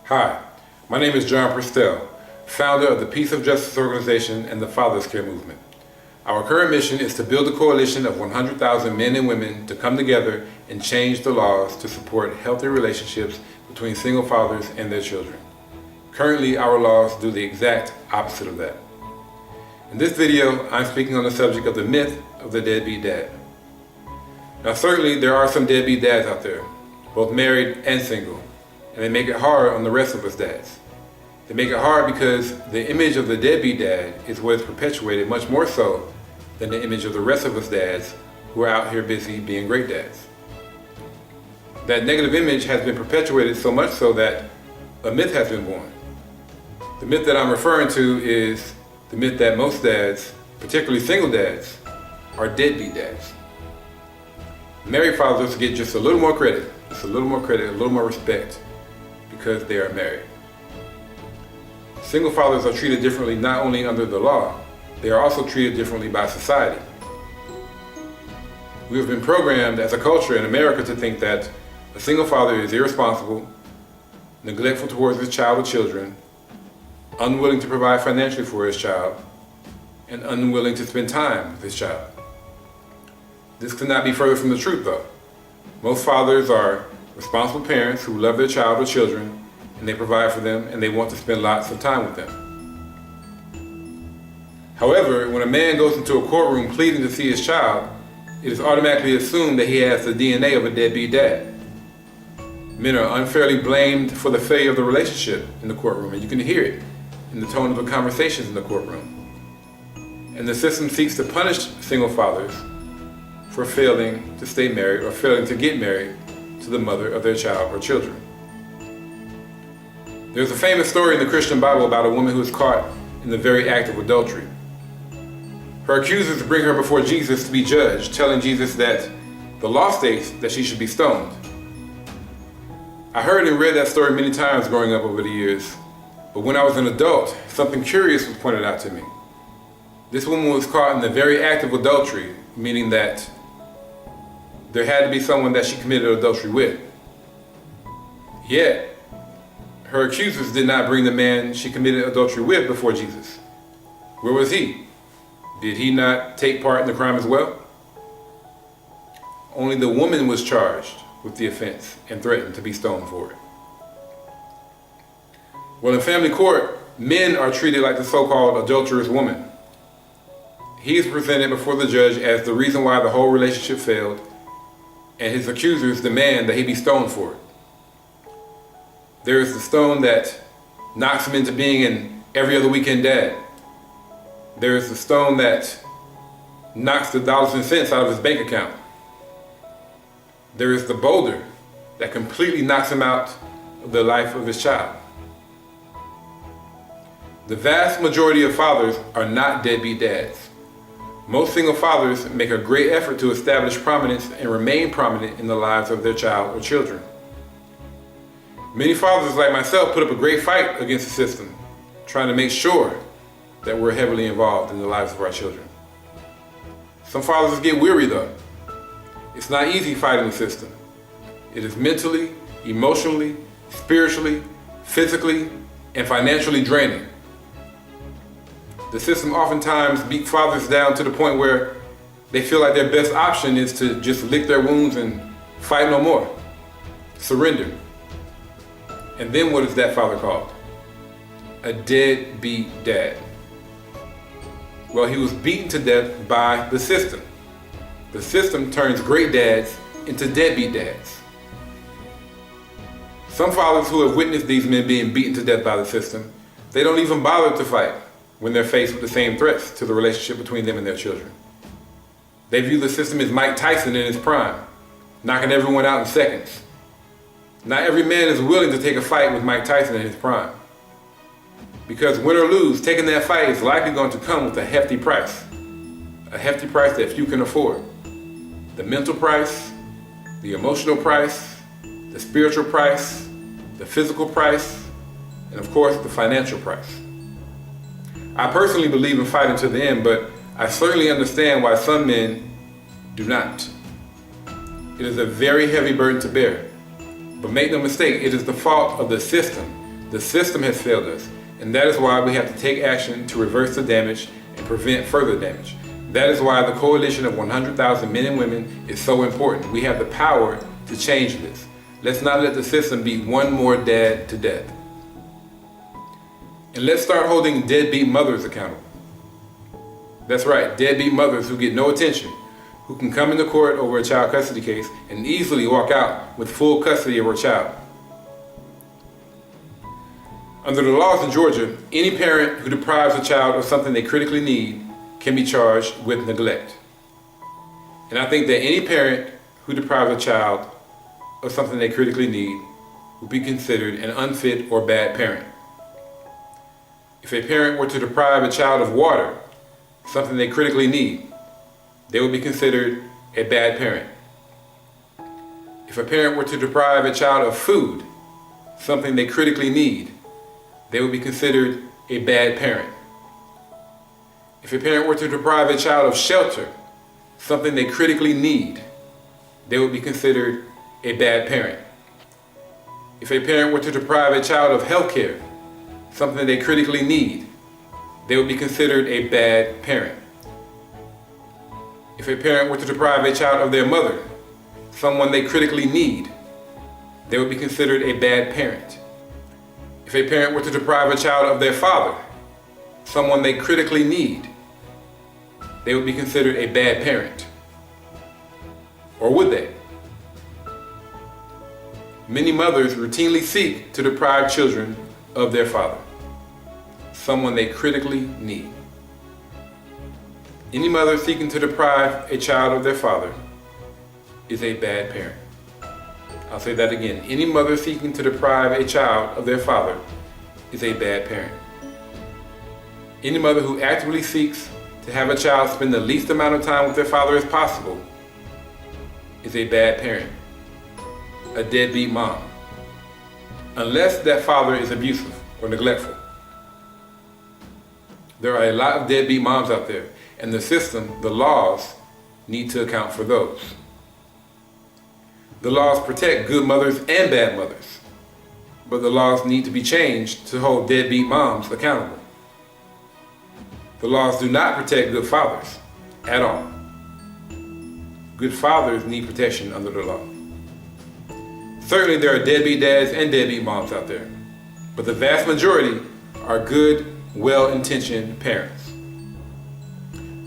Hi, my name is John Prestel, founder of the Peace of Justice Organization and the Father's Care Movement. Our current mission is to build a coalition of 100,000 men and women to come together and change the laws to support healthy relationships between single fathers and their children. Currently, our laws do the exact opposite of that. In this video, I'm speaking on the subject of the myth of the deadbeat dad. Now, certainly there are some deadbeat dads out there, both married and single, and they make it hard on the rest of us dads. They make it hard because the image of the deadbeat dad is what is perpetuated much more so than the image of the rest of us dads who are out here busy being great dads. That negative image has been perpetuated so much so that a myth has been born. The myth that I'm referring to is the myth that most dads, particularly single dads, are deadbeat dads. Married fathers get just a little more credit, a little more respect because they are married. Single fathers are treated differently not only under the law, they are also treated differently by society. We have been programmed as a culture in America to think that a single father is irresponsible, neglectful towards his child or children, unwilling to provide financially for his child, and unwilling to spend time with his child. This could not be further from the truth though. Most fathers are responsible parents who love their child or children, and they provide for them, and they want to spend lots of time with them. However, when a man goes into a courtroom pleading to see his child, it is automatically assumed that he has the DNA of a deadbeat dad. Men are unfairly blamed for the failure of the relationship in the courtroom, and you can hear it in the tone of the conversations in the courtroom. And the system seeks to punish single fathers for failing to stay married or failing to get married to the mother of their child or children. There's a famous story in the Christian Bible about a woman who was caught in the very act of adultery. Her accusers bring her before Jesus to be judged, telling Jesus that the law states that she should be stoned. I heard and read that story many times growing up over the years, but when I was an adult, something curious was pointed out to me. This woman was caught in the very act of adultery, meaning that there had to be someone that she committed adultery with. Yet, her accusers did not bring the man she committed adultery with before Jesus. Where was he? Did he not take part in the crime as well? Only the woman was charged with the offense and threatened to be stoned for it. Well, in family court, men are treated like the so-called adulterous woman. He is presented before the judge as the reason why the whole relationship failed, and his accusers demand that he be stoned for it. There is the stone that knocks him into being an every other weekend dad. There is the stone that knocks the dollars and cents out of his bank account. There is the boulder that completely knocks him out of the life of his child. The vast majority of fathers are not deadbeat dads. Most single fathers make a great effort to establish prominence and remain prominent in the lives of their child or children. Many fathers like myself put up a great fight against the system, trying to make sure that we're heavily involved in the lives of our children. Some fathers get weary though. It's not easy fighting the system. It is mentally, emotionally, spiritually, physically, and financially draining. The system oftentimes beats fathers down to the point where they feel like their best option is to just lick their wounds and fight no more, surrender. And then what is that father called? A deadbeat dad. Well, he was beaten to death by the system. The system turns great dads into deadbeat dads. Some fathers who have witnessed these men being beaten to death by the system, they don't even bother to fight when they're faced with the same threats to the relationship between them and their children. They view the system as Mike Tyson in his prime, knocking everyone out in seconds. Not every man is willing to take a fight with Mike Tyson in his prime. Because win or lose, taking that fight is likely going to come with a hefty price. A hefty price that few can afford. The mental price, the emotional price, the spiritual price, the physical price, and of course the financial price. I personally believe in fighting to the end, but I certainly understand why some men do not. It is a very heavy burden to bear. But make no mistake, it is the fault of the system The system has failed us, and that is why we have to take action to reverse the damage and prevent further damage. That is why the coalition of 100,000 men and women is so important. We have the power to change this. Let's not let the system beat one more dad to death. And let's start holding deadbeat mothers accountable. That's right, deadbeat mothers who get no attention, who can come into court over a child custody case and easily walk out with full custody of her child. Under the laws in Georgia, any parent who deprives a child of something they critically need can be charged with neglect. And I think that any parent who deprives a child of something they critically need would be considered an unfit or bad parent. If a parent were to deprive a child of water, something they critically need, they would be considered a bad parent. If a parent were to deprive a child of food, something they critically need, they would be considered a bad parent. If a parent were to deprive a child of shelter, something they critically need, they would be considered a bad parent. If a parent were to deprive a child of health care, something they critically need, they would be considered a bad parent. If a parent were to deprive a child of their mother, someone they critically need, they would be considered a bad parent. If a parent were to deprive a child of their father, someone they critically need, they would be considered a bad parent. Or would they? Many mothers routinely seek to deprive children of their father, someone they critically need. Any mother seeking to deprive a child of their father is a bad parent. I'll say that again. Any mother seeking to deprive a child of their father is a bad parent. Any mother who actively seeks to have a child spend the least amount of time with their father as possible is a bad parent, a deadbeat mom, unless that father is abusive or neglectful. There are a lot of deadbeat moms out there, and the system, the laws, need to account for those. The laws protect good mothers and bad mothers, but the laws need to be changed to hold deadbeat moms accountable. The laws do not protect good fathers at all. Good fathers need protection under the law. Certainly there are deadbeat dads and deadbeat moms out there, but the vast majority are good, well-intentioned parents.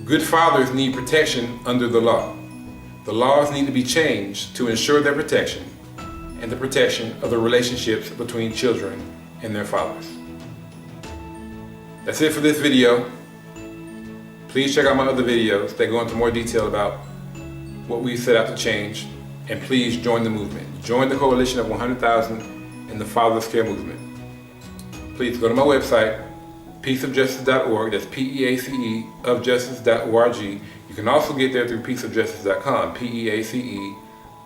Good fathers need protection under the law. The laws need to be changed to ensure their protection and the protection of the relationships between children and their fathers. That's it for this video. Please check out my other videos that go into more detail about what we set out to change, and please join the movement. Join the coalition of 100,000 in the Fatherless Care Movement. Please go to my website, peaceofjustice.org. That's P-E-A-C-E of justice.org. You can also get there through peaceofjustice.com, P-E-A-C-E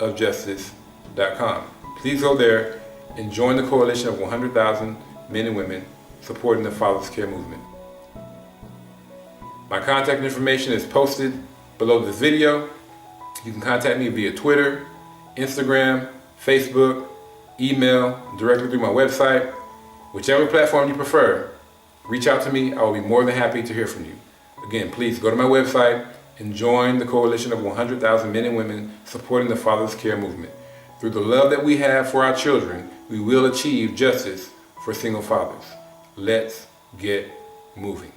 of justice.com. Please go there and join the coalition of 100,000 men and women supporting the Fatherless Care Movement. My contact information is posted below this video. You can contact me via Twitter, Instagram, Facebook, email, directly through my website. Whichever platform you prefer, reach out to me. I will be more than happy to hear from you. Again, please go to my website and join the coalition of 100,000 men and women supporting the Fatherless Care Movement. Through the love that we have for our children, we will achieve justice for single fathers. Let's get moving.